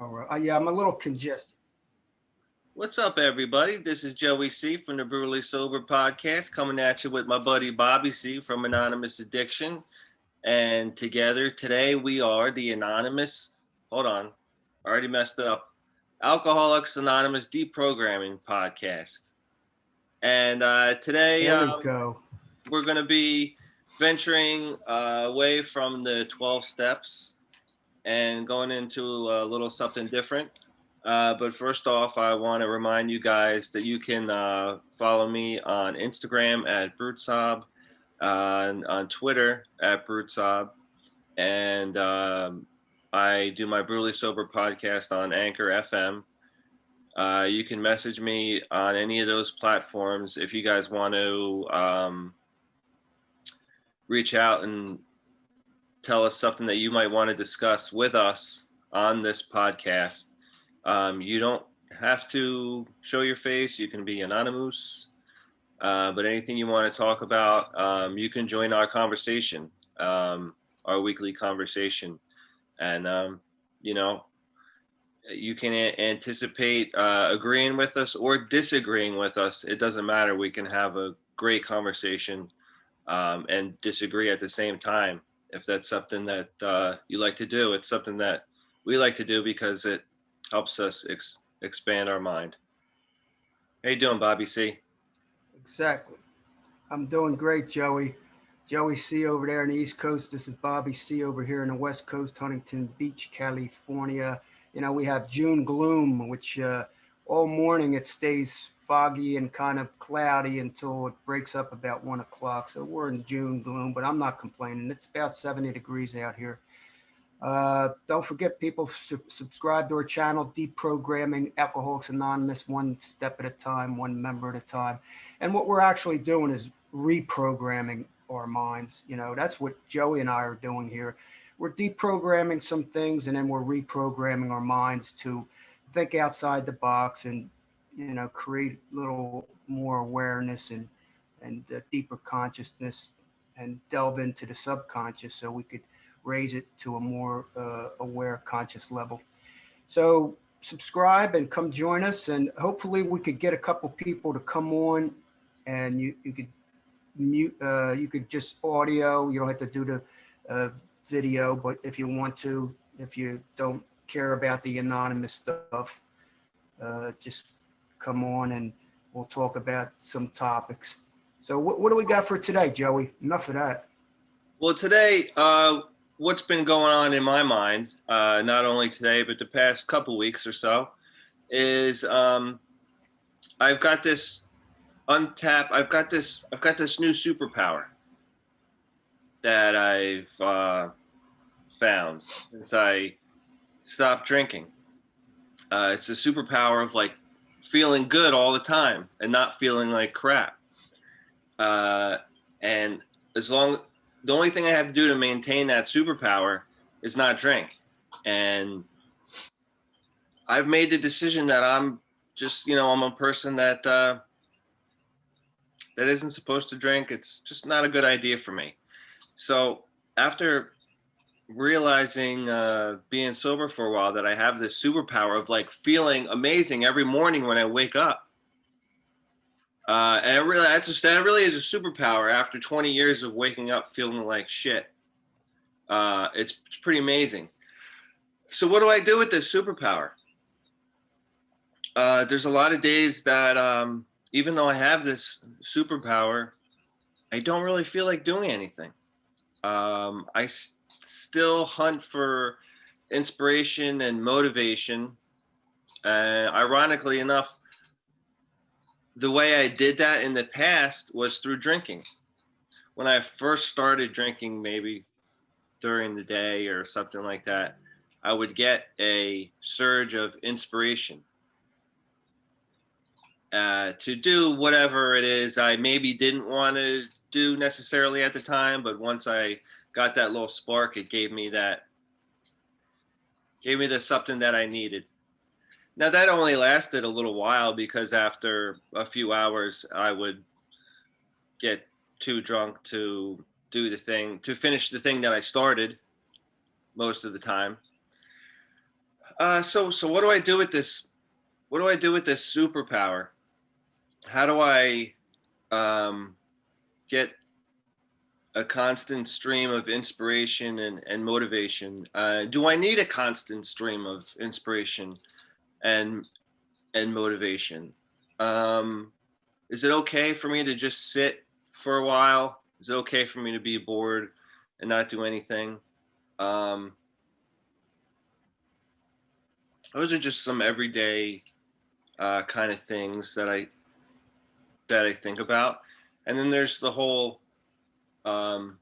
All right. Yeah, I'm a little congested. What's up, everybody? This is Joey C from the Brutally Sober podcast, coming at you with my buddy Bobby C from Anonymous Addiction. And together today we are the Anonymous, hold on, I already messed it up, Alcoholics Anonymous Deprogramming Podcast. And today There we go. we're going to be venturing away from the 12 steps and going into a little something different. But first off, I want to remind you guys that you can follow me on Instagram at Brutsob, on Twitter at Brutsob, and I do my Brutally Sober podcast on Anchor FM. You can message me on any of those platforms if you guys want to reach out and tell us something that you might want to discuss with us on this podcast. You don't have to show your face. You can be anonymous, but anything you want to talk about, you can join our conversation, our weekly conversation. And, you know, you can anticipate agreeing with us or disagreeing with us. It doesn't matter. We can have a great conversation and disagree at the same time. If that's something that you like to do, it's something that we like to do because it helps us expand our mind. How you doing, Bobby C? Exactly. I'm doing great, Joey. Joey C over there on the East Coast. This is Bobby C over here in the West Coast, Huntington Beach, California. We have June gloom, which all morning it stays foggy and kind of cloudy until it breaks up about 1 o'clock. So we're in June gloom, but I'm not complaining. It's about 70 degrees out here. Don't forget, people, subscribe to our channel, Deprogramming Alcoholics Anonymous, one step at a time, one member at a time. And what we're actually doing is reprogramming our minds. That's what Joey and I are doing here. We're deprogramming some things, and then we're reprogramming our minds to think outside the box and, create a little more awareness and deeper consciousness and delve into the subconscious so we could raise it to a more aware, conscious level. So subscribe and come join us, and hopefully we could get a couple people to come on, and you could mute, you could just audio. You don't have to do the video, but if you want to, if you don't care about the anonymous stuff, just come on and we'll talk about some topics. So what do we got for today, Joey? Enough of that. Well, today, what's been going on in my mind, not only today but the past couple weeks or so, is I've got this untapped. I've got this new superpower that I've found since I stopped drinking. It's a superpower of like feeling good all the time and not feeling like crap. And as long the only thing I have to do to maintain that superpower is not drink. And I've made the decision that I'm just, I'm a person that isn't supposed to drink. It's just not a good idea for me. So after realizing being sober for a while that I have this superpower of like feeling amazing every morning when I wake up. And that really is a superpower after 20 years of waking up feeling like shit. It's pretty amazing. So what do I do with this superpower? There's a lot of days that even though I have this superpower, I don't really feel like doing anything. I still hunt for inspiration and motivation. Ironically enough, the way I did that in the past was through drinking. When I first started drinking, maybe during the day or something like that, I would get a surge of inspiration to do whatever it is I maybe didn't want to do necessarily at the time, but once I got that little spark, it gave me the something that I needed. Now that only lasted a little while because after a few hours, I would get too drunk to finish the thing that I started most of the time. So what do I do with this? What do I do with this superpower? How do I get a constant stream of inspiration and motivation? Do I need a constant stream of inspiration and motivation? Um, is it okay for me to just sit for a while? Is it okay for me to be bored and not do anything? Um, those are just some everyday kind of things that I think about. And then there's the whole um,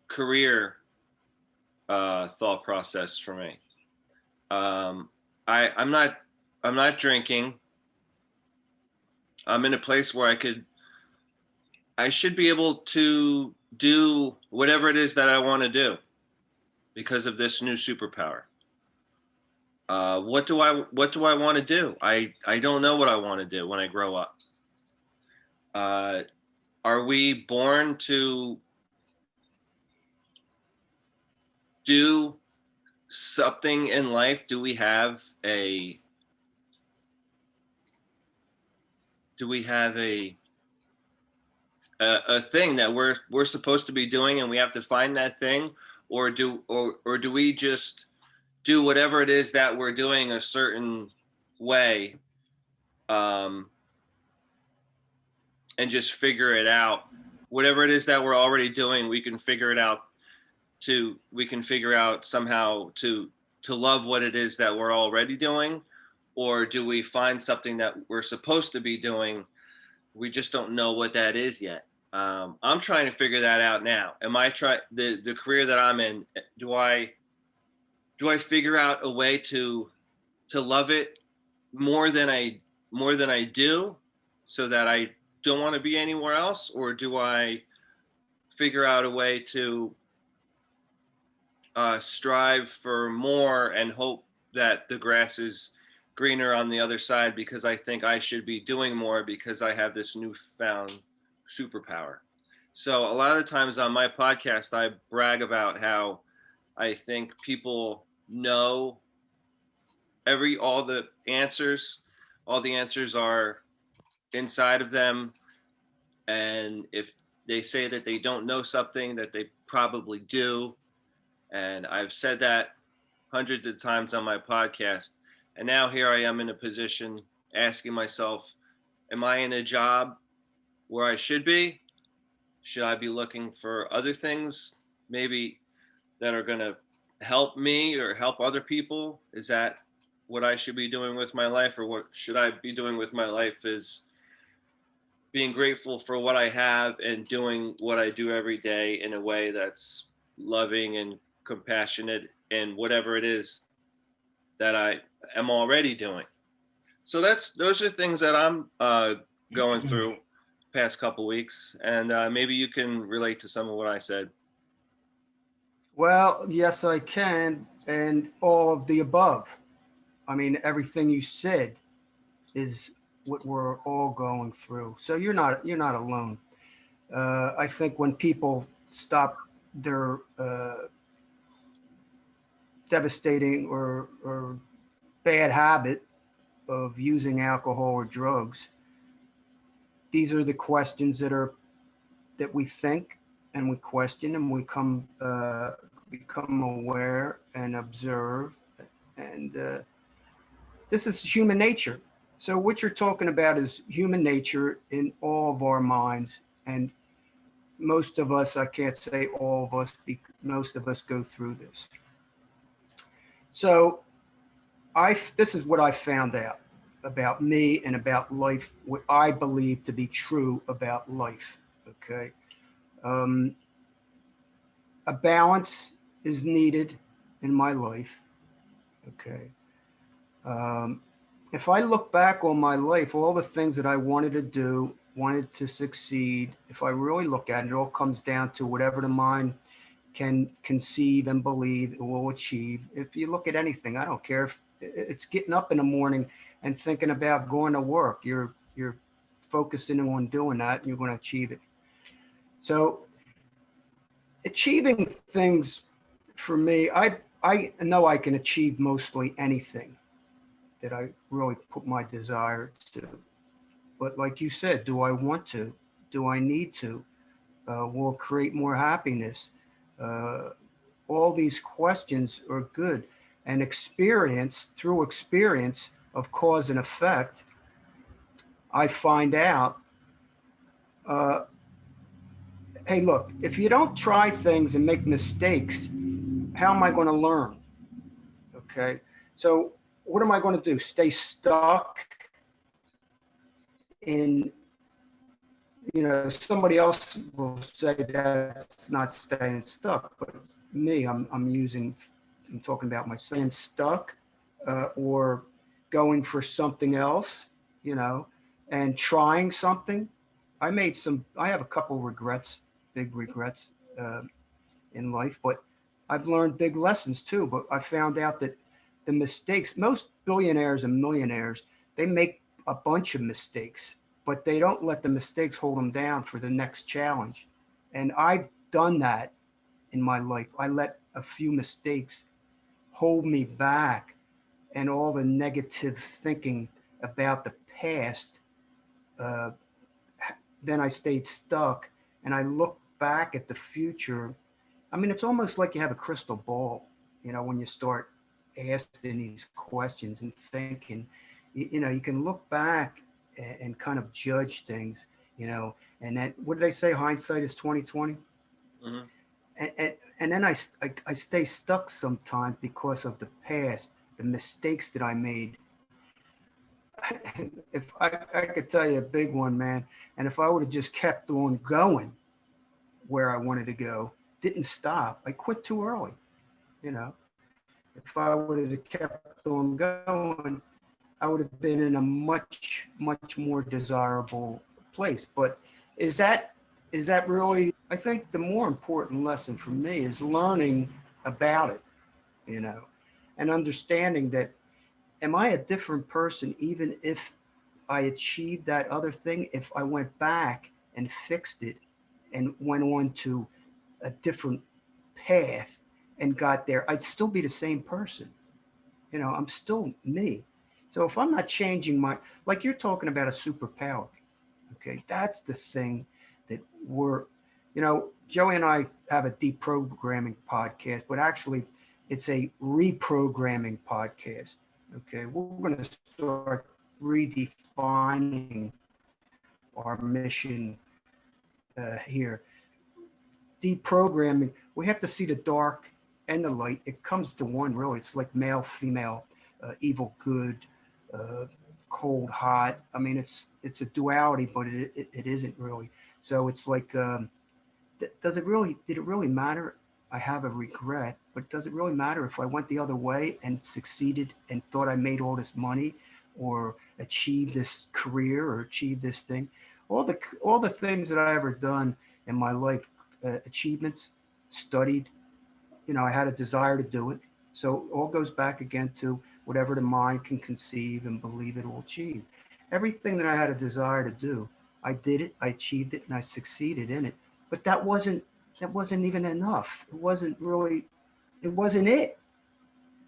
career thought process for me. Um, I'm not drinking. I'm in a place where I should be able to do whatever it is that I want to do because of this new superpower. What do I want to do? I don't know what I want to do when I grow up. Uh, are we born to do something in life? Do we have a thing that we're supposed to be doing and we have to find that thing, or do we just do whatever it is that we're doing a certain way, um, and just figure it out? Whatever it is that we're already doing, we can figure it out we can figure out somehow to love what it is that we're already doing, or do we find something that we're supposed to be doing, we just don't know what that is yet? I'm trying to figure that out now. Am I try the career that I'm in? Do I figure out a way to love it more than I do, so that I don't want to be anywhere else, or do I figure out a way to strive for more and hope that the grass is greener on the other side, because I think I should be doing more because I have this newfound superpower. So a lot of the times on my podcast, I brag about how I think people know every all the answers are inside of them, and if they say that they don't know something, that they probably do. And I've said that hundreds of times on my podcast. And now here I am in a position asking myself, am I in a job where I should be? Should I be looking for other things maybe that are going to help me or help other people? Is that what I should be doing with my life? Or what should I be doing with my life is being grateful for what I have and doing what I do every day in a way that's loving and compassionate and whatever it is that I am already doing. So those are things that I'm going through past couple weeks, and maybe you can relate to some of what I said. Well, yes, I can, and all of the above. I mean, everything you said is what we're all going through. So you're not alone. I think when people stop their devastating or bad habit of using alcohol or drugs, these are the questions that we think and we question and we become aware and observe, and this is human nature. So what you're talking about is human nature in all of our minds, and most of us, I can't say all of us, most of us go through this. So this is what I found out about me and about life, what I believe to be true about life. Okay. Um, a balance is needed in my life. Okay. Um, if I look back on my life, all the things that I wanted to do, wanted to succeed, if I really look at it, it all comes down to whatever the mind can conceive and believe it will achieve. If you look at anything, I don't care if it's getting up in the morning and thinking about going to work, you're focusing on doing that and you're going to achieve it. So achieving things for me, I know I can achieve mostly anything that I really put my desire to. But like you said, do I want to? Do I need to? Will it create more happiness? Uh, all these questions are good. And experience, through experience of cause and effect, I find out, uh, hey, look, if you don't try things and make mistakes, how am I going to learn? Okay. So, what am I going to do? Stay stuck in, somebody else will say that's not staying stuck, but me, I'm talking about myself, staying stuck, or going for something else, you know, and trying something. I have a couple regrets, big regrets, uh, in life, but I've learned big lessons too. But I found out that the mistakes, most billionaires and millionaires, they make a bunch of mistakes, but they don't let the mistakes hold them down for the next challenge. And I've done that in my life. I let a few mistakes hold me back, and all the negative thinking about the past, uh, then I stayed stuck, and I look back at the future. I mean, it's almost like you have a crystal ball, when you start asking these questions and thinking, you can look back and kind of judge things, and then what did they say? Hindsight is 2020. Mm-hmm. And then I stay stuck sometimes because of the past, the mistakes that I made. If I could tell you a big one, man, and if I would have just kept on going where I wanted to go, didn't stop, I quit too early, you know. If I would have kept on going, I would have been in a much, much more desirable place. But is that is that really? I think the more important lesson for me is learning about it, you know, and understanding that, am I a different person even if I achieved that other thing? If I went back and fixed it and went on to a different path and got there, I'd still be the same person. I'm still me. So if I'm not changing like you're talking about a superpower, okay, that's the thing that Joey and I have a deprogramming podcast, but actually it's a reprogramming podcast. Okay, we're going to start redefining our mission here. Deprogramming, we have to see the dark and the light. It comes to one, really. It's like male, female, evil, good, uh, cold, hot. I mean, it's a duality, but it isn't really. So it's like, did it really matter? I have a regret, but does it really matter if I went the other way and succeeded and thought I made all this money or achieved this career or achieved this thing? All the things that I ever done in my life, achievements, studied, I had a desire to do it. So it all goes back again to whatever the mind can conceive and believe it will achieve. Everything that I had a desire to do, I did it, I achieved it, and I succeeded in it. But that wasn't even enough. It wasn't it,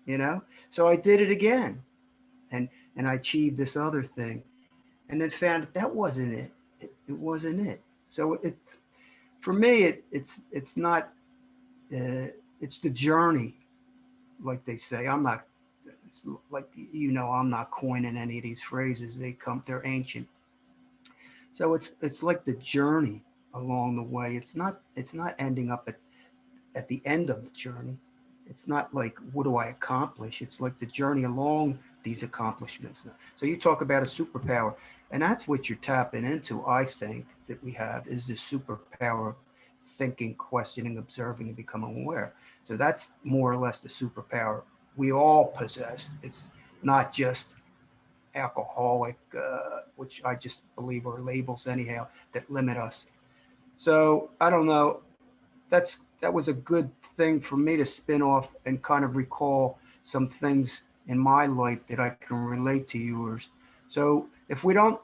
you know? So I did it again, and I achieved this other thing, and then found that wasn't it. It wasn't it. So for me, it's not, it's the journey, like they say. I'm not, it's like, I'm not coining any of these phrases. They're ancient. So it's like the journey along the way. It's not ending up at the end of the journey. It's not like, what do I accomplish? It's like the journey along these accomplishments. So you talk about a superpower, and that's what you're tapping into. I think that we have is this superpower: thinking, questioning, observing, and becoming aware. So that's more or less the superpower we all possess. It's not just alcoholic, which I just believe are labels anyhow that limit us. So I don't know. That was a good thing for me to spin off and kind of recall some things in my life that I can relate to yours. So if we don't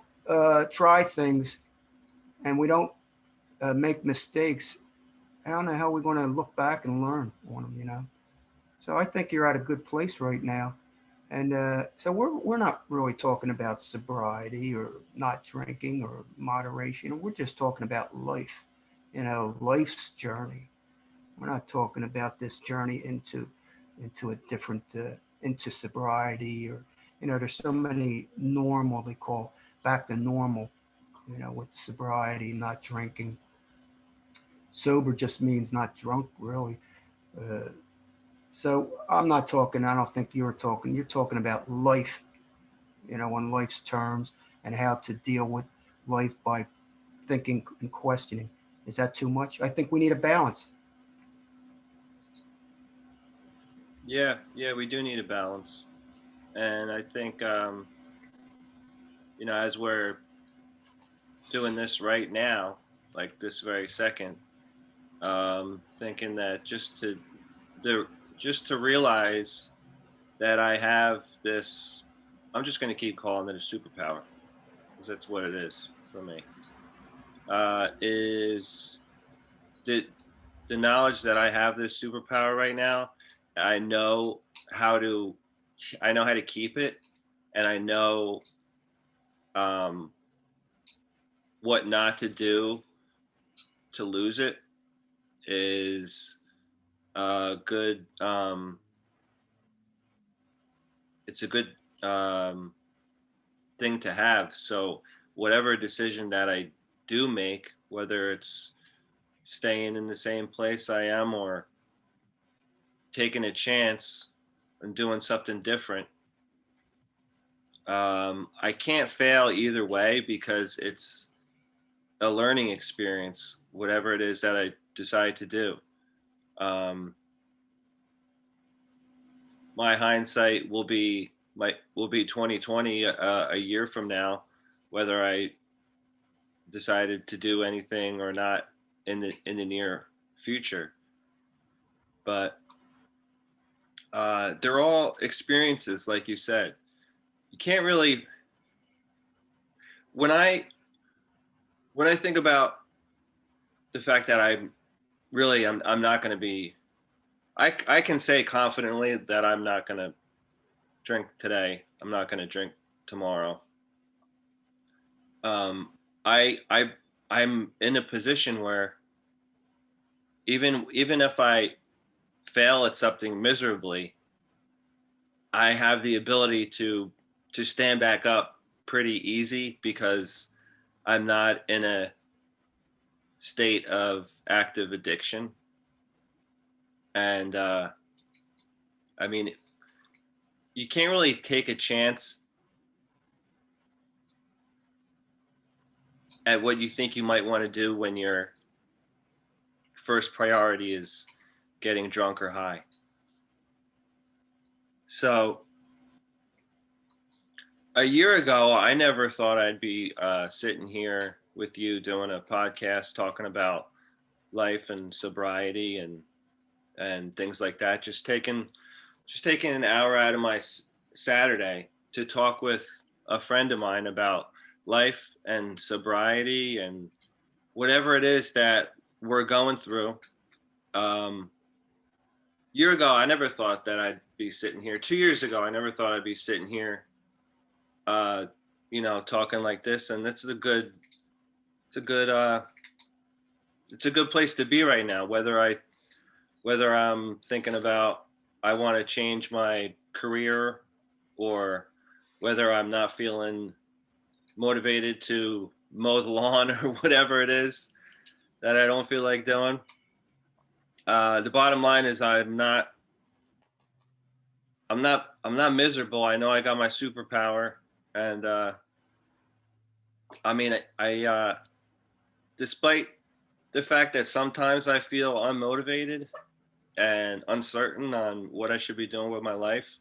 try things and we don't make mistakes, how in the hell are we going to look back and learn on them? So I think you're at a good place right now. And so we're not really talking about sobriety or not drinking or moderation. We're just talking about life, life's journey. We're not talking about this journey into a different into sobriety or there's so many normal they call back to normal. With sobriety, not drinking. Sober just means not drunk, really. Uh, so I'm not talking. I don't think you're talking. You're talking about life, on life's terms and how to deal with life by thinking and questioning. Is that too much? I think we need a balance. Yeah, we do need a balance. And I think, as we're doing this right now, like this very second, thinking that the, just to realize that I have this, I'm just going to keep calling it a superpower because that's what it is for me, is the, the knowledge that I have this superpower right now. I know how to, I know how to keep it, and I know um, what not to do to lose it is a good. It's a good um, thing to have. So whatever decision that I do make, whether it's staying in the same place I am or taking a chance and doing something different, I can't fail either way because it's a learning experience, whatever it is that I decide to do. Um, my hindsight will be 2020 a year from now, whether I decided to do anything or not in the near future. But they're all experiences, like you said. You can't really when I when I think about the fact that I'm not going to be. I can say confidently that I'm not going to drink today. I'm not going to drink tomorrow. Um, I I'm in a position where even if I fail at something miserably, I have the ability to stand back up pretty easy because I'm not in a state of active addiction. And I mean, you can't really take a chance at what you think you might want to do when your first priority is getting drunk or high. So a year ago, I never thought I'd be sitting here with you doing a podcast talking about life and sobriety and things like that. Just taking an hour out of my Saturday to talk with a friend of mine about life and sobriety and whatever it is that we're going through. Um, year ago, I never thought that I'd be sitting here. 2 years ago, I never thought I'd be sitting here, uh, talking like this. And this is it's a good, it's a good place to be right now. Whether I'm thinking about I want to change my career or whether I'm not feeling motivated to mow the lawn or whatever it is that I don't feel like doing. The bottom line is I'm not miserable. I know I got my superpower, and I mean, despite the fact that sometimes I feel unmotivated and uncertain on what I should be doing with my life,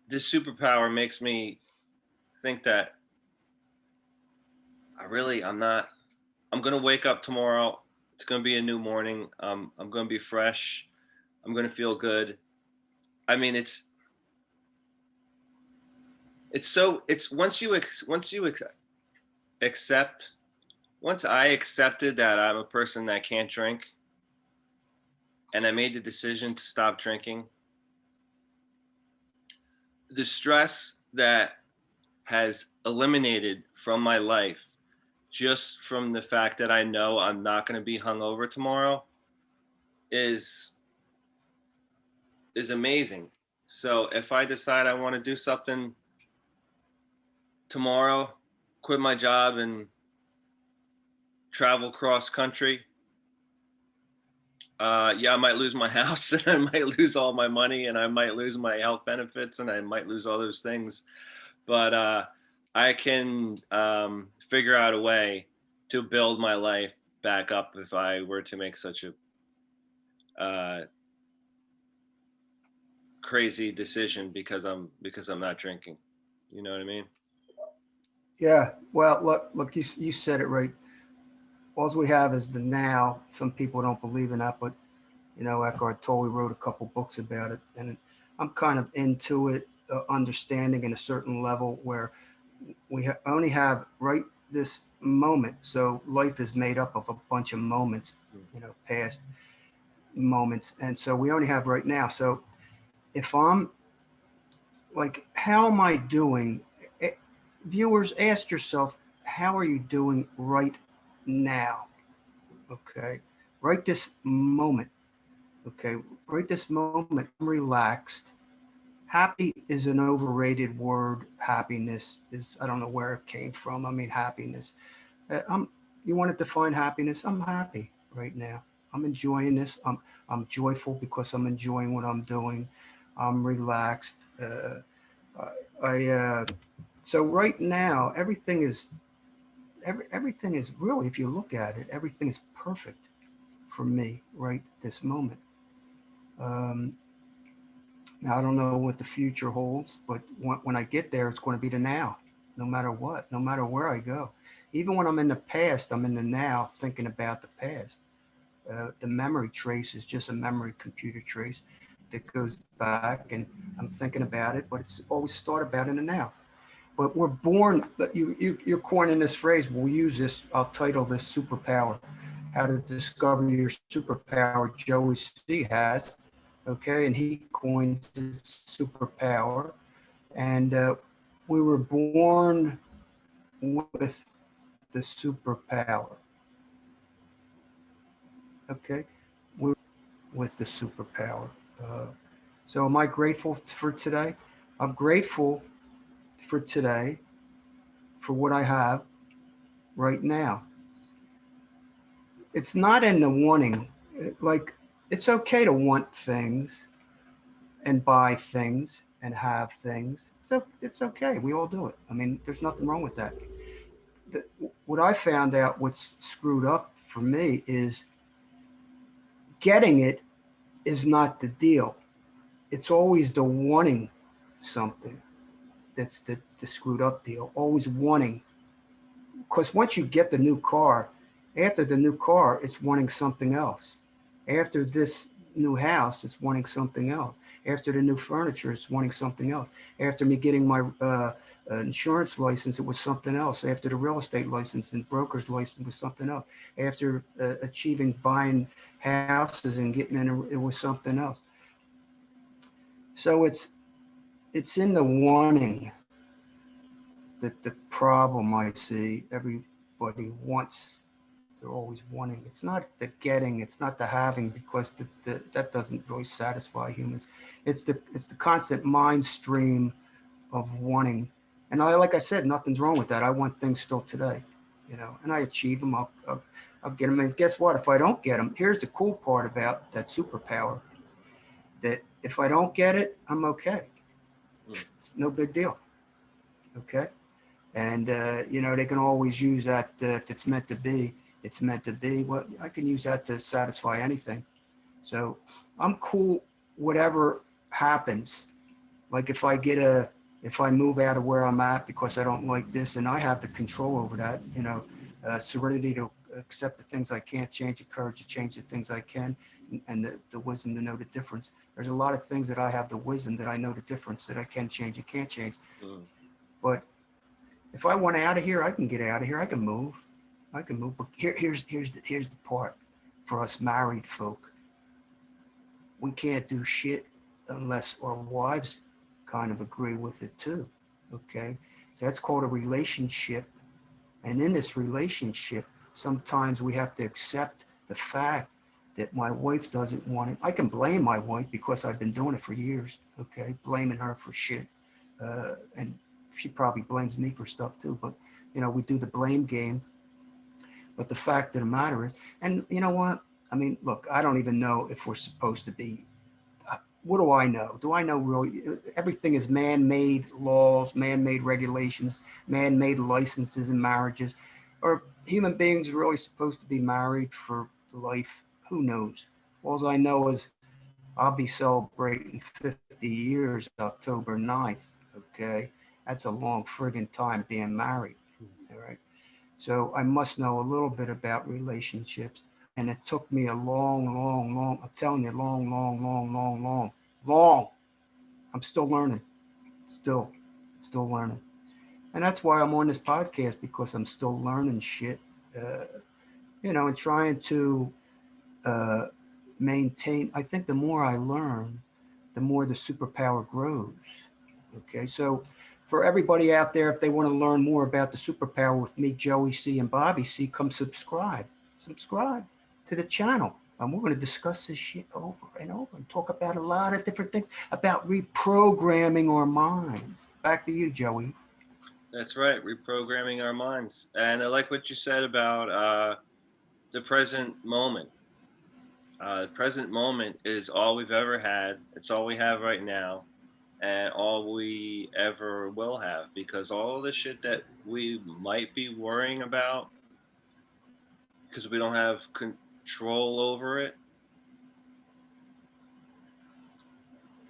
this superpower makes me think that I'm not. I'm gonna wake up tomorrow. It's gonna be a new morning. I'm gonna be fresh. I'm gonna feel good. I mean, it's so it's once you accept once I accepted that I'm a person that can't drink, and I made the decision to stop drinking, the stress that has eliminated from my life just from the fact that I know I'm not going to be hungover tomorrow is is amazing. So if I decide I want to do something tomorrow, quit my job and travel cross country, yeah, I might lose my house and I might lose all my money and I might lose my health benefits and I might lose all those things. But I can figure out a way to build my life back up if I were to make such a crazy decision because I'm not drinking. You know what I mean? Yeah. Well, look, you said it right. All we have is the now. Some people don't believe in that, but Eckhart Tolle wrote a couple books about it, and I'm kind of into it, understanding in a certain level where only have right this moment. So life is made up of a bunch of moments, past moments, and so we only have right now. So if I'm like, how am I doing? Eh, Viewers, ask yourself, how are you doing right now? Okay, right this moment. Okay, right this moment, I'm relaxed. Happy is an overrated word. Happiness is, I don't know where it came from. I mean, happiness. I'm. You want to define happiness? I'm happy right now. I'm enjoying this. I'm joyful because I'm enjoying what I'm doing. I'm relaxed. So right now everything is really, if you look at it, everything is perfect for me right this moment. Um, Now, I don't know what the future holds, but when I get there, it's going to be the now, no matter what, no matter where I go. Even when I'm in the past, I'm in the now thinking about the past. The memory trace is just a memory computer trace that goes back, and I'm thinking about it, but it's always thought about in the now. But we're born, you're coining this phrase, we'll use this, I'll title this Superpower, how to discover your superpower. Joey C has, okay, and he coins it superpower. And we were born with the superpower, okay? We're with the superpower. Uh, so am I grateful for today? I'm grateful for today, for what I have right now. It's not in the wanting. Like, it's okay to want things and buy things and have things. So it's okay. We all do it. I mean, there's nothing wrong with that. The, what I found out, what's screwed up for me, is getting it is not the deal. It's always the wanting something that's the screwed up deal. Always wanting. Because once you get the new car, after the new car, it's wanting something else. After this new house, it's wanting something else. After the new furniture, it's wanting something else. After me getting my insurance license, it was something else. After the real estate license and broker's license, was something else. After achieving buying houses and getting in, it was something else. So it's in the wanting that the problem I see. Everybody wants, they're always wanting. It's not the getting, it's not the having, because that doesn't really satisfy humans. It's the constant mind stream of wanting. And like I said, nothing's wrong with that. I want things still today, and I achieve them. I'll get them. And guess what? If I don't get them, here's the cool part about that superpower: that if I don't get it, I'm okay. It's no big deal. Okay. And they can always use that, if it's meant to be, it's meant to be. Well, I can use that to satisfy anything. So I'm cool whatever happens. Like if I move out of where I'm at because I don't like this, and I have the control over that, serenity to accept the things I can't change, the courage to change the things I can, and the wisdom to know the difference. There's a lot of things that I have the wisdom that I know the difference, that I can change and can't change. But if I want out of here, I can get out of here. I can move. But here's the part for us married folk. we can't do shit unless our wives kind of agree with it too. Okay. So that's called a relationship. And in this relationship, sometimes we have to accept the fact that my wife doesn't want it. I can blame my wife because I've been doing it for years. Okay. Blaming her for shit. And she probably blames me for stuff too. But, we do the blame game. But the fact of the matter is, and you know what? I mean, look, I don't even know if we're supposed to be. What do I know? Do I know really? Everything is man-made laws, man-made regulations, man-made licenses and marriages. Are human beings really supposed to be married for life? Who knows? All I know is I'll be celebrating 50 years October 9th. Okay, that's a long friggin' time being married. All right. So I must know a little bit about relationships. And it took me a long, I'm telling you, long. I'm still learning, still, still learning. And that's why I'm on this podcast, because I'm still learning shit, uh, and trying to uh, maintain. I think the more I learn, the more the superpower grows. Okay, so for everybody out there, if they want to learn more about the superpower with me, Joey C, and Bobby C, come subscribe to the channel. And we're going to discuss this shit over and over and talk about a lot of different things about reprogramming our minds. Back to you, Joey. That's right, reprogramming our minds. And I like what you said about the present moment. The present moment is all we've ever had. It's all we have right now, and all we ever will have. Because all the shit that we might be worrying about, because we don't have control over it,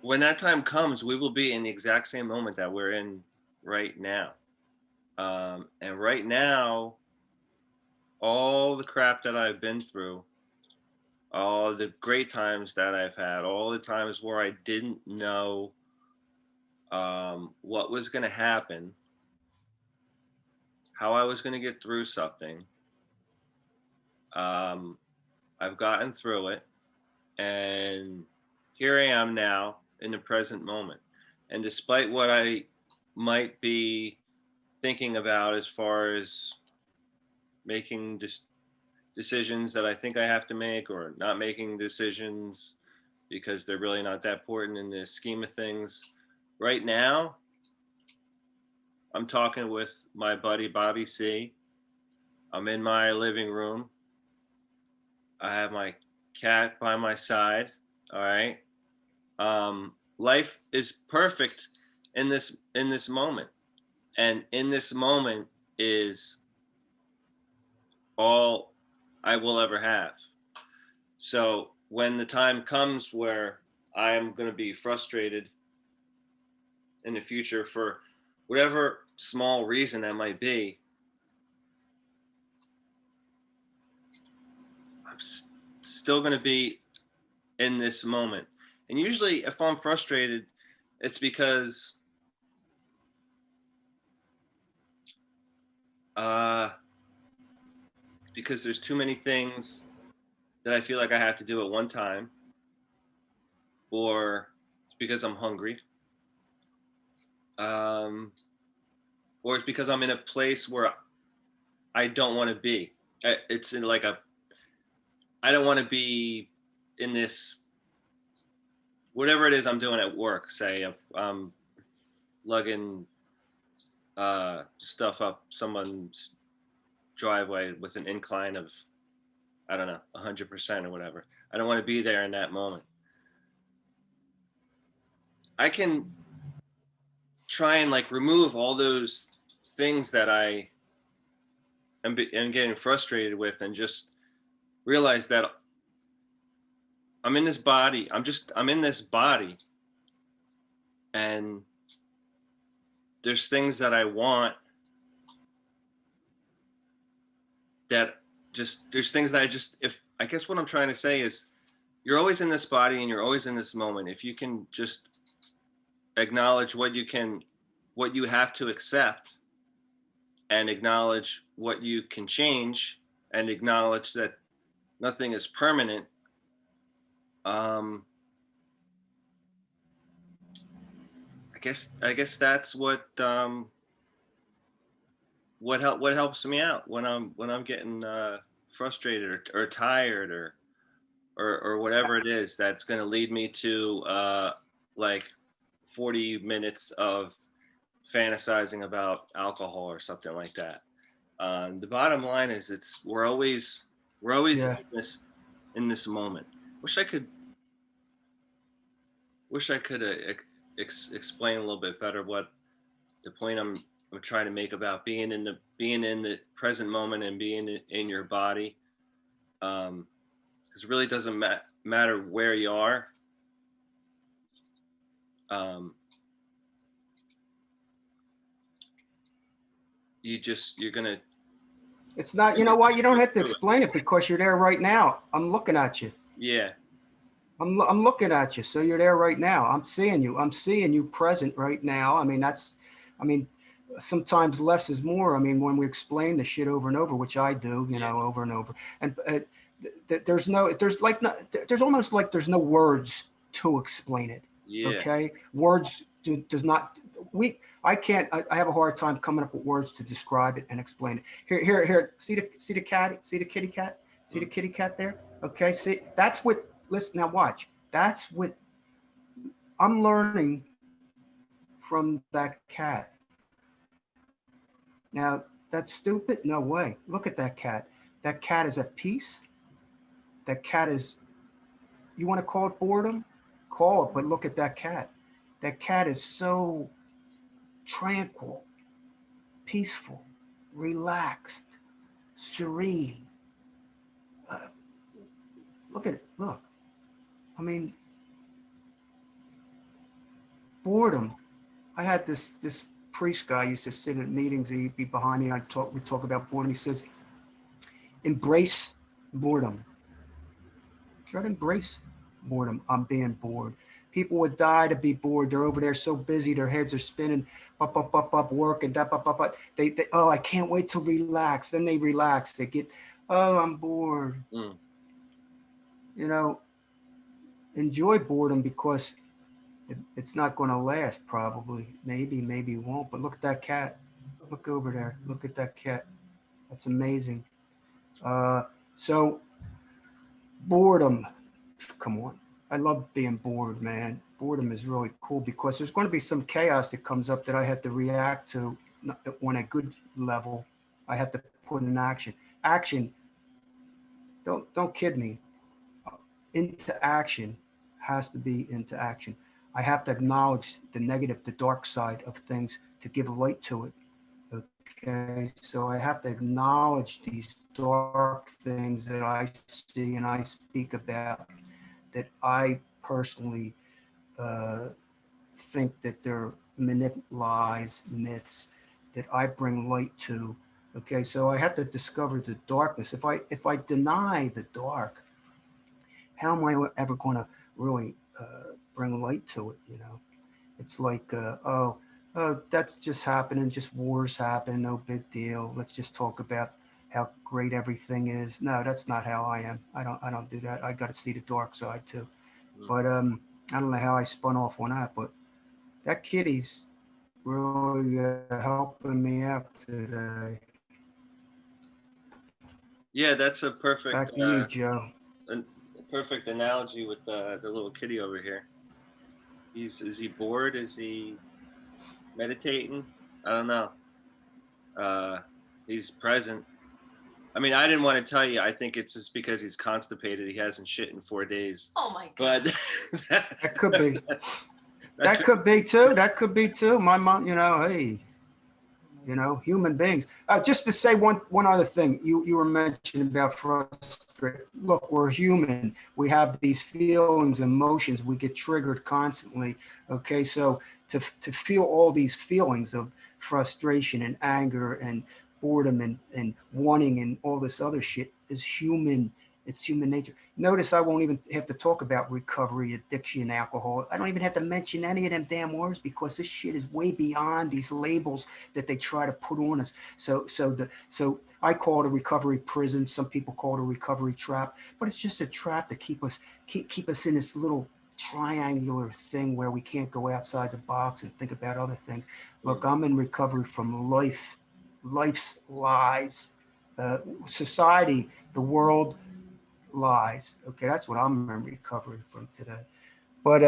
when that time comes, we will be in the exact same moment that we're in right now. And right now, all the crap that I've been through, all the great times that I've had, all the times where I didn't know what was going to happen, how I was going to get through something. Um, I've gotten through it, and here I am now in the present moment. And despite what I might be thinking about as far as making decisions that I think I have to make, or not making decisions because they're really not that important in the scheme of things, right now, I'm talking with my buddy Bobby C. I'm in my living room. I have my cat by my side. All right. Life is perfect in this moment, and in this moment is all I will ever have. So when the time comes where I am going to be frustrated in the future for whatever small reason that might be, I'm still going to be in this moment. And usually, if I'm frustrated, it's uh, because there's too many things that I feel like I have to do at one time, or it's because I'm hungry, um, or it's because I'm in a place where I don't want to be. It's in like I don't want to be in this, whatever it is I'm doing at work. Say I'm lugging stuff up someone's driveway with an incline of, I don't know, 100% or whatever. I don't want to be there in that moment. I can try and like remove all those things that I am getting frustrated with, and just realize that I'm in this body. I'm in this body, and there's things that I want, that there's things that if I guess what I'm trying to say is, you're always in this body and you're always in this moment. If you can just acknowledge what you have to accept, and acknowledge what you can change, and acknowledge that nothing is permanent, um, guess that's what helps me out when I'm getting frustrated or tired or whatever it is that's going to lead me to like 40 minutes of fantasizing about alcohol or something like that. The bottom line is we're always Yeah. in this moment. Wish I could explain a little bit better what the point I'm trying to make about being in the present moment and being in your body. Because it really doesn't matter where you are. Um, you're gonna It's not, you know what? You don't have to explain it because you're there right now. I'm looking at you. yeah. I'm looking at you. So you're there right now. I'm seeing you. I'm seeing you present right now. I mean, sometimes less is more. I mean, when we explain the shit over and over, which I do, Yeah. over and over, and there's almost like there's no words to explain it. Yeah. Okay. Words does not, I can't, I have a hard time coming up with words to describe it and explain it. Here, see the cat, see the kitty cat, see the kitty cat there. Okay. See, that's what, listen, now watch. That's what I'm learning from that cat. Now, that's stupid? No way. Look at that cat. That cat is at peace. That cat is, you want to call it boredom? Call it, but look at that cat. That cat is so tranquil, peaceful, relaxed, serene. Uh, Look at it. Look. I mean, boredom. I had this priest guy used to sit at meetings. He'd be behind me. We talk about boredom. He says, embrace boredom. Try to embrace boredom. I'm being bored. People would die to be bored. They're over there so busy, their heads are spinning, up, work and that, up. They, oh, I can't wait to relax. Then they relax. They get, oh, I'm bored. Mm. You know, enjoy boredom because it's not going to last. Probably, maybe it won't. But look at that cat. Look over there. Look at that cat. That's amazing. Uh, so boredom. Come on. I love being bored, man. Boredom is really cool because there's going to be some chaos that comes up that I have to react to on a good level. I have to put in action. Action. Don't kid me. Into action has to be into action. I have to acknowledge the negative, the dark side of things to give light to it. Okay, so I have to acknowledge these dark things that I see and I speak about that I personally think that they're lies, myths that I bring light to. Okay, so I have to discover the darkness. If I deny the dark, how am I ever going to really bring light to it? It's like, that's just happening. Just wars happen. No big deal. Let's just talk about how great everything is. No, that's not how I am. I don't do that. I got to see the dark side too. Mm. But I don't know how I spun off on that, but that kitty's really helping me out today. Yeah, that's a Back to you, Joe. perfect analogy with the little kitty over here. Is he bored? Is he meditating? I don't know. Uh, he's present. I mean, I didn't want to tell you. I think it's just because he's constipated. He hasn't shit in 4 days. Oh my god. But That could be. That could be too. That could be too. My mom, hey, human beings. Just to say one other thing, you were mentioning about frustration. Look, we're human. We have these feelings, emotions. We get triggered constantly. Okay, so to feel all these feelings of frustration and anger and boredom and wanting and all this other shit is human. It's human nature. Notice I won't even have to talk about recovery, addiction, alcohol. I don't even have to mention any of them damn words because this shit is way beyond these labels that they try to put on us. So I call it a recovery prison. Some people call it a recovery trap, but it's just a trap to keep us in this little triangular thing where we can't go outside the box and think about other things. Look, Mm. I'm in recovery from life's lies, society, the world lies. Okay, that's what I'm in recovery from today. But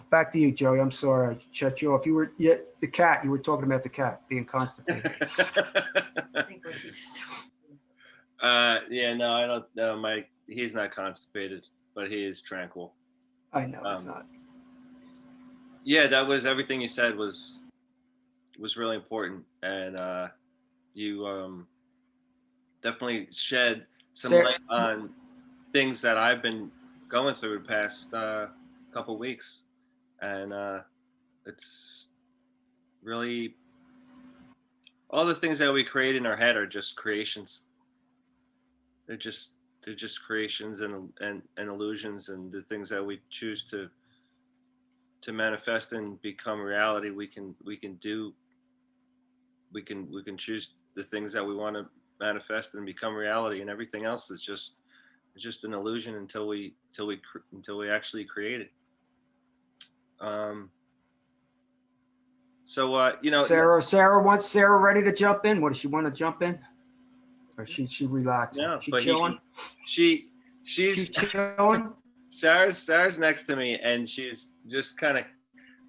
back to you, Joey. I'm sorry I shut you off. You were the cat. You were talking about the cat being constipated. I think what he just Yeah, no, I don't know. He's not constipated, but he is tranquil. I know it's Um, not. yeah, that was everything you said was really important, and you definitely shed some Sarah, light on things that I've been going through the past couple weeks, and it's really all the things that we create in our head are just creations. They're just creations and illusions, and the things that we choose to manifest and become reality. We can choose the things that we want to manifest and become reality, and everything else is just it's just an illusion until we actually create it. Um, so Sarah ready to jump in? What does she want to jump in? Or she relaxing? no, She but chilling? she's She chilling? Sarah's next to me, and she's just kind of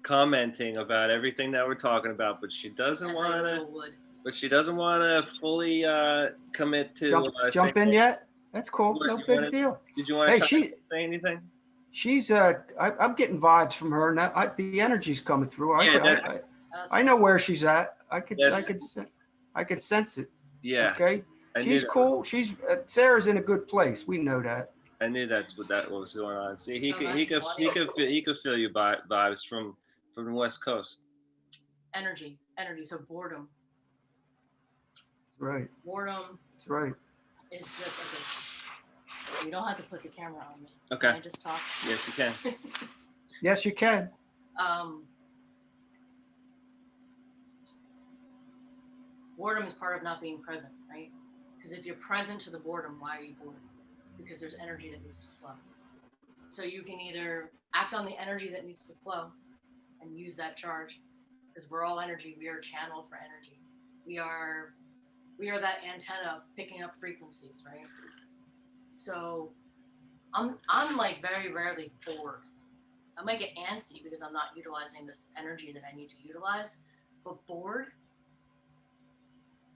commenting about everything that we're talking about, but she doesn't as want I to. would. But she doesn't want to fully commit to Jump in yet? That's cool. No big deal. Did you want Hey, to say anything? she's I'm getting vibes from her, and the energy's coming through. Yeah, I know where she's at. I could sense it. Yeah, Okay, I knew she's that. cool. Sarah's in a good place. We know that. I knew that's what was going on. See, Oh, that's funny. he could feel you vibes from the West Coast. Energy. So boredom. That's right. Boredom That's right. is just okay. You don't have to put the camera on me. Okay. Can I just talk? Yes, you can. Yes, you can. Boredom is part of not being present, right? Because if you're present to the boredom, why are you bored? Because there's energy that needs to flow. So you can either act on the energy that needs to flow and use that charge, because we're all energy. We are channeled for energy. We are that antenna picking up frequencies, right? So I'm like very rarely bored. I might get antsy because I'm not utilizing this energy that I need to utilize, but bored?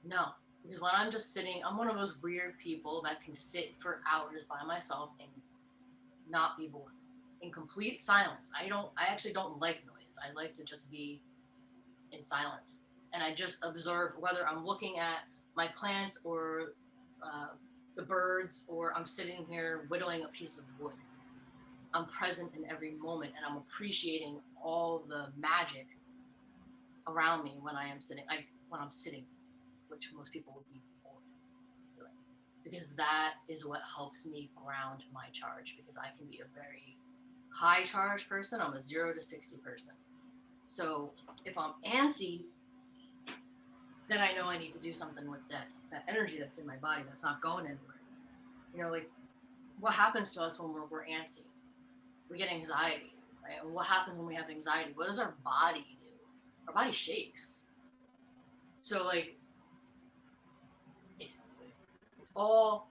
No, because when I'm just sitting, I'm one of those weird people that can sit for hours by myself and not be bored in complete silence. I actually don't like noise. I like to just be in silence, and I just observe whether I'm looking at my plants or the birds, or I'm sitting here whittling a piece of wood. I'm present in every moment, and I'm appreciating all the magic around me when I am sitting. When I'm sitting, which most people would be bored doing, because that is what helps me ground my charge. Because I can be a very high charge person. I'm a 0 to 60 person. So if I'm antsy, then I know I need to do something with that energy that's in my body that's not going anywhere. You know, like what happens to us when we're antsy? We get anxiety, right? And what happens when we have anxiety? What does our body do? Our body shakes. So like it's all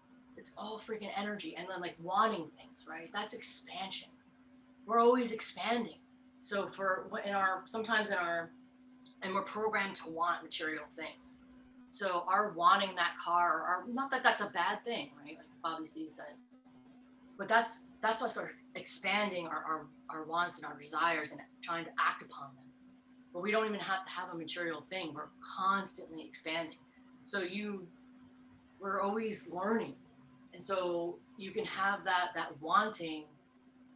freaking energy, and then like wanting things, right? That's expansion. We're always expanding. So and we're programmed to want material things. So our wanting that car, or not that that's a bad thing, right? Like Bobby C said, but that's us expanding our wants and our desires and trying to act upon them. But we don't even have to have a material thing. We're constantly expanding. So we're always learning. And so you can have that wanting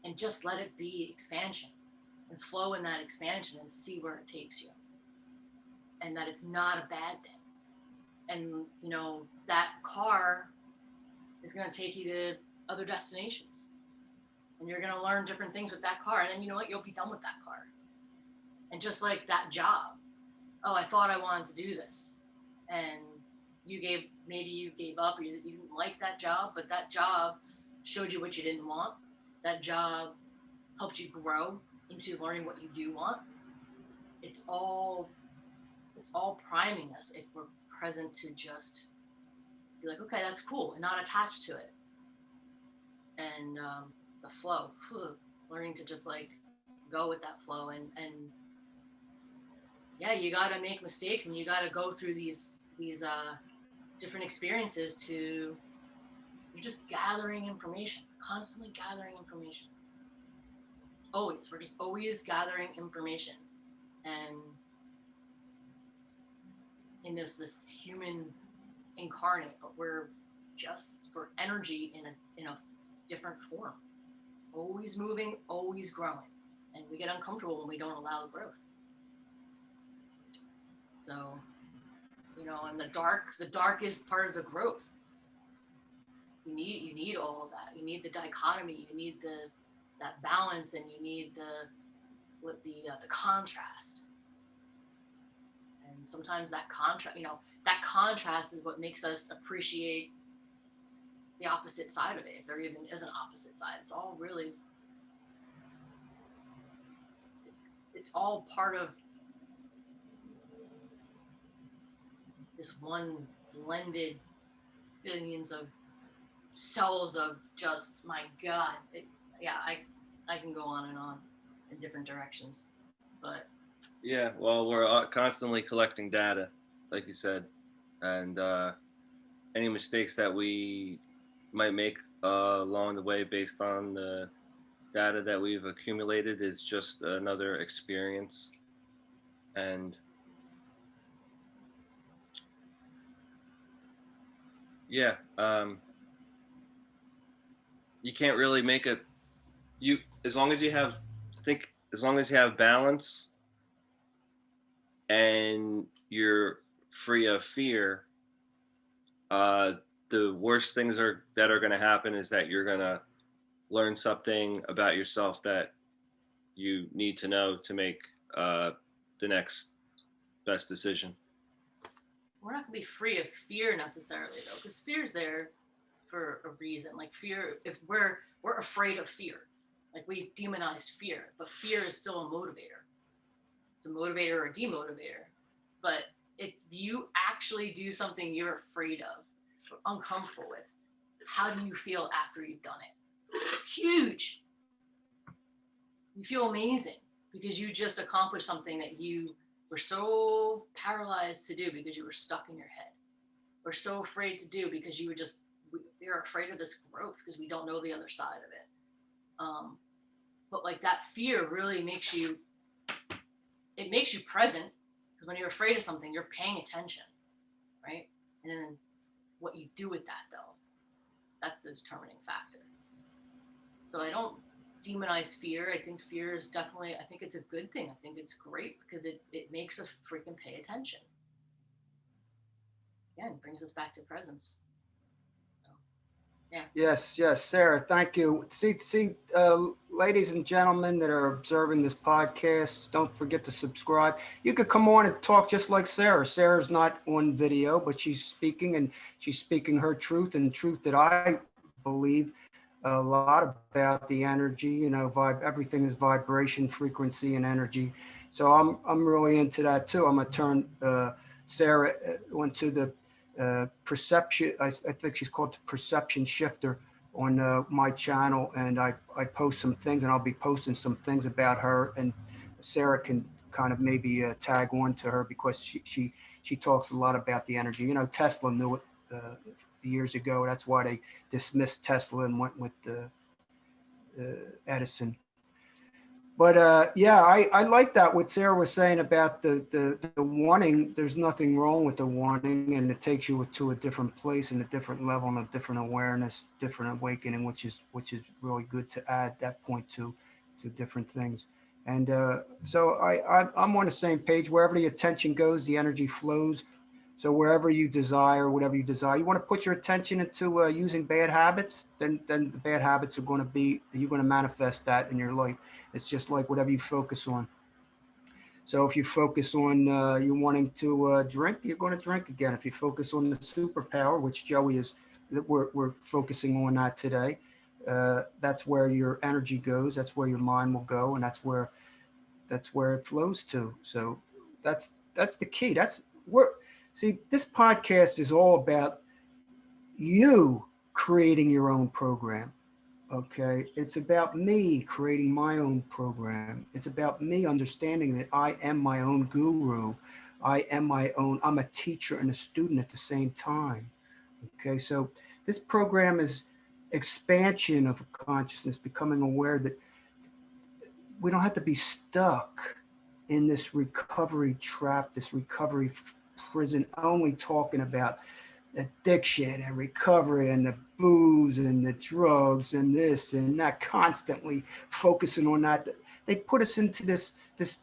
and just let it be expansion and flow in that expansion and see where it takes you. And that it's not a bad thing. And, you know, that car is going to take you to other destinations. And you're going to learn different things with that car. And then, you know what? You'll be done with that car. And just like that job. Oh, I thought I wanted to do this. And maybe you gave up, or you didn't like that job, but that job showed you what you didn't want. That job helped you grow into learning what you do want. It's all priming us if we're present to just be like, okay, that's cool, and not attached to it. And the flow, learning to just like go with that flow, and yeah, you got to make mistakes, and you got to go through these different experiences to, you're just gathering information, constantly gathering information. We're just always gathering information, and in this human incarnate, but we're energy in a different form, always moving, always growing, and we get uncomfortable when we don't allow the growth. So, and the dark is part of the growth. You need all of that. You need the dichotomy. You need that balance, and you need the contrast. And sometimes that contrast is what makes us appreciate the opposite side of it. If there even is an opposite side, it's all part of this one blended billions of cells of just, my God. I can go on and on in different directions, but Yeah, well, we're constantly collecting data, like you said, and any mistakes that we might make along the way based on the data that we've accumulated is just another experience. And yeah, you can't really make as long as you have balance and you're free of fear, the worst things that are going to happen is that you're going to learn something about yourself that you need to know to make the next best decision. we're not going to be free of fear necessarily, though, because fear's there for a reason. Like fear, if we're afraid of fear, like we've demonized fear, but fear is still a motivator. It's a motivator or a demotivator. But if you actually do something you're afraid of, or uncomfortable with, how do you feel after you've done it? Huge. You feel amazing because you just accomplished something that you were so paralyzed to do because you were stuck in your head, or so afraid to do because you're afraid of this growth because we don't know the other side of it. But like that fear really makes you present, because when you're afraid of something, you're paying attention, right? And then what you do with that, though, that's the determining factor. So I don't demonize fear. I think fear is definitely, I think it's a good thing. I think it's great because it makes us freaking pay attention. Yeah, and brings us back to presence. So, yeah. Yes, Sarah, thank you. See, ladies and gentlemen that are observing this podcast, don't forget to subscribe. You could come on and talk just like Sarah. Sarah's not on video, but she's speaking, and she's speaking her truth, and truth that I believe a lot about the energy. Everything is vibration, frequency, and energy. So I'm really into that too. I'm gonna turn Sarah onto the perception. I think she's called the perception shifter on my channel, and I post some things, and I'll be posting some things about her, and Sarah can kind of maybe tag on to her because she talks a lot about the energy. Tesla knew it years ago. That's why they dismissed Tesla and went with Edison. But yeah, I like that what Sarah was saying about the wanting. There's nothing wrong with the wanting, and it takes you to a different place and a different level and a different awareness, different awakening, which is really good to add that point to different things. And so I'm on the same page. Wherever the attention goes, the energy flows. So wherever you desire, whatever you desire, you want to put your attention into using bad habits, then the bad habits are going to be, you're going to manifest that in your life. It's just like whatever you focus on. So if you focus on you wanting to drink, you're going to drink again. If you focus on the superpower, which Joey we're focusing on that today, that's where your energy goes. That's where your mind will go, and that's where it flows to. So that's the key. That's where. See, this podcast is all about you creating your own program. Okay, it's about me creating my own program. It's about me understanding that I am my own guru. I'm a teacher and a student at the same time. Okay, so this program is expansion of consciousness, becoming aware that we don't have to be stuck in this recovery trap, this recovery prison, only talking about addiction and recovery and the booze and the drugs and this and that, constantly focusing on that. They put us into this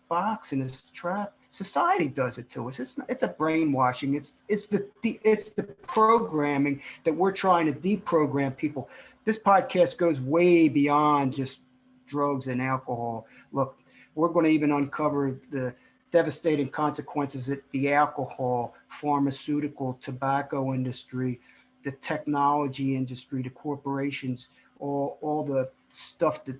box and this trap. Society does it to us. It's a brainwashing. It's the programming that we're trying to deprogram people. This podcast goes way beyond just drugs and alcohol. Look, we're going to even uncover the devastating consequences that the alcohol, pharmaceutical, tobacco industry, the technology industry, the corporations, all the stuff that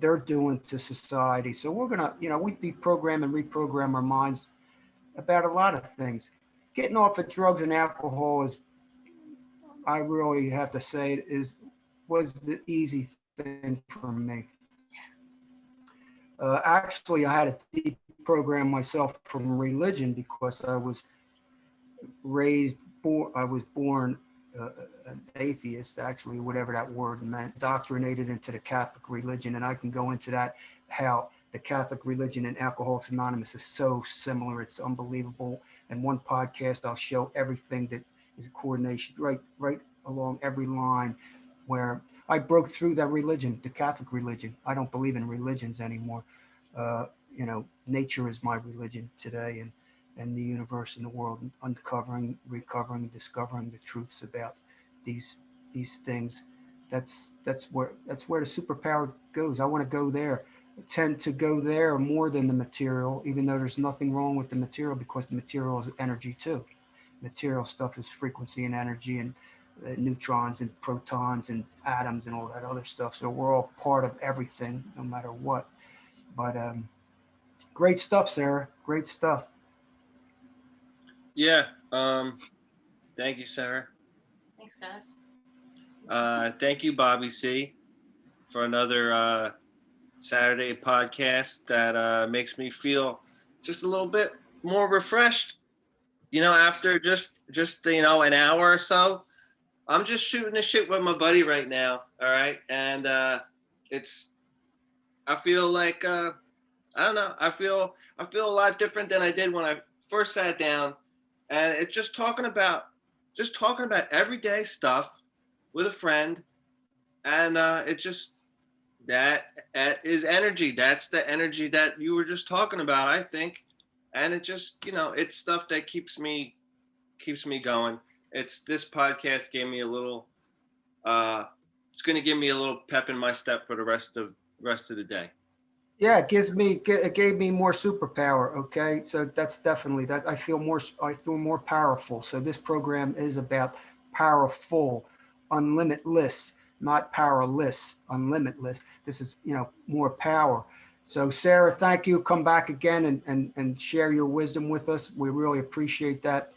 they're doing to society. So we're gonna, we deprogram and reprogram our minds about a lot of things. Getting off of drugs and alcohol is, I really have to say, was the easy thing for me. Actually, I had to deprogram myself from religion because I was born an atheist, actually, whatever that word meant, indoctrinated into the Catholic religion. And I can go into that, how the Catholic religion and Alcoholics Anonymous is so similar. It's unbelievable. In one podcast, I'll show everything that is a coordination right along every line, where I broke through that religion, the Catholic religion. I don't believe in religions anymore. Nature is my religion today, and the universe and the world, uncovering, recovering, discovering the truths about these things. That's where the superpower goes. I want to go there. I tend to go there more than the material, even though there's nothing wrong with the material, because the material is energy too. Material stuff is frequency and energy, and neutrons and protons and atoms and all that other stuff. So we're all part of everything, no matter what. But great stuff, Sarah. Great stuff. Yeah. Thank you, Sarah. Thanks, guys. Thank you, Bobby C, for another Saturday podcast that makes me feel just a little bit more refreshed. After just an hour or so, I'm just shooting the shit with my buddy right now. All right, and I feel like I don't know. I feel a lot different than I did when I first sat down, and it's just talking about everyday stuff with a friend, and it just that is energy. That's the energy that you were just talking about, I think, and it just it's stuff that keeps me going. This podcast gave me a little. It's going to give me a little pep in my step for the rest of the day. Yeah, it gave me more superpower. Okay, so that's definitely that. I feel more powerful. So this program is about powerful, unlimitless, not powerless, unlimitless. This is more power. So Sarah, thank you. Come back again and share your wisdom with us. We really appreciate that.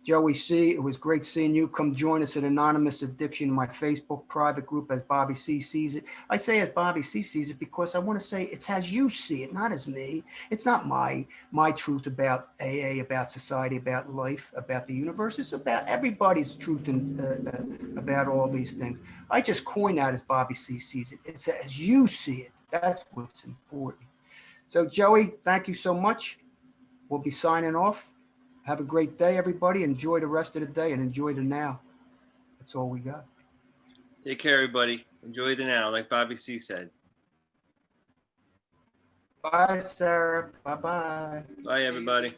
Joey C, it was great seeing you. Come join us at Anonymous Addiction, my Facebook private group, as Bobby C sees it. I say as Bobby C sees it because I want to say it's as you see it, not as me. It's not my truth about AA, about society, about life, about the universe. It's about everybody's truth and about all these things. I just coined that as Bobby C sees it. It's as you see it. That's what's important. So Joey, thank you so much. We'll be signing off. Have a great day, everybody. Enjoy the rest of the day and enjoy the now. That's all we got. Take care, everybody. Enjoy the now, like Bobby C said. Bye, Sarah. Bye-bye. Bye, everybody.